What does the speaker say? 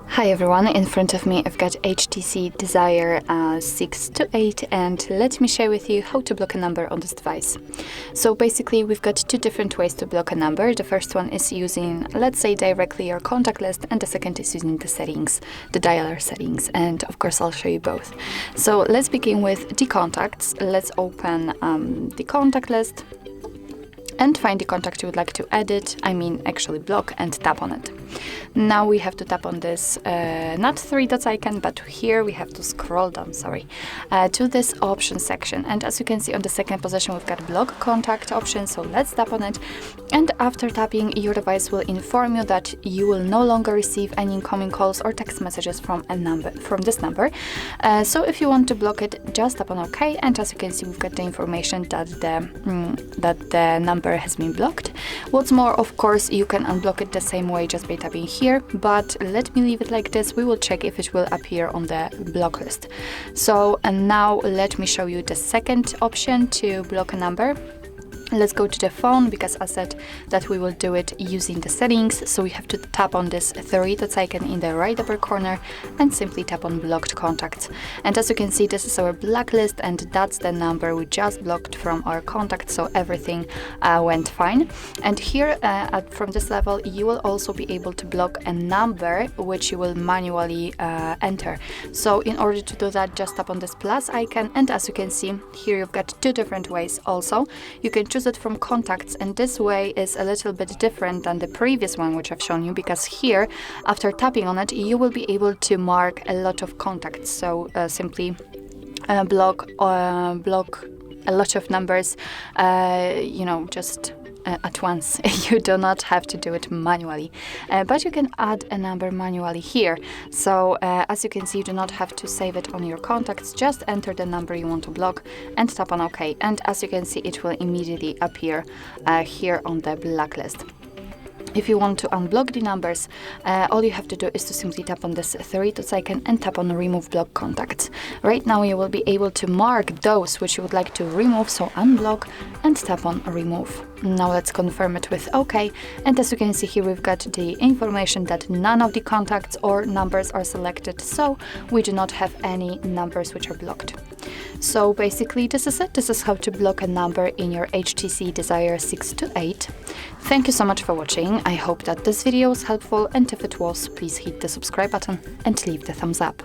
Hi everyone, in front of me I've got HTC Desire 6 to 8 and let me share with you how to block a number on this device. So basically we've got two different ways to block a number. The first one is using, let's say, directly your contact list, and the second is using the settings, the dialer settings, and of course I'll show you both. So let's begin with the contacts. Let's open the contact list and find the contact you would like to edit, actually block, and tap on it. Now we have to tap on this, not three dots icon, but here we have to scroll down, to this option section. And as you can see on the second position, we've got block contact option, so let's tap on it. And after tapping, your device will inform you that you will no longer receive any incoming calls or text messages from this number. So if you want to block it, just tap on OK, and as you can see, we've got the information that the number has been blocked. What's more, of course, you can unblock it the same way just by tapping here, but let me leave it like this. We will check if it will appear on the block list. So, and now let me show you the second option to block a number. Let's go to the phone, because I said that we will do it using the settings. So we have to tap on this three dots icon in the right upper corner and simply tap on blocked contacts. And as you can see, this is our blacklist, and that's the number we just blocked from our contacts, so everything went fine. And here from this level, you will also be able to block a number which you will manually enter. So in order to do that, just tap on this plus icon, and as you can see here, you've got two different ways also. You can choose it from contacts, and this way is a little bit different than the previous one which I've shown you, because here after tapping on it you will be able to mark a lot of contacts. So simply block a lot of numbers, just at once. You do not have to do it manually, but you can add a number manually here. So as you can see, you do not have to save it on your contacts, just enter the number you want to block and tap on OK, and as you can see, it will immediately appear here on the blacklist. If you want to unblock the numbers, all you have to do is to simply tap on this three dots icon and tap on remove block contacts. Right now you will be able to mark those which you would like to remove, so unblock and tap on remove. Now let's confirm it with OK, and as you can see here, we've got the information that none of the contacts or numbers are selected, so we do not have any numbers which are blocked. So basically this is it. This is how to block a number in your HTC Desire 6 to 8. Thank you so much for watching. I hope that this video was helpful, and if it was, please hit the subscribe button and leave the thumbs up.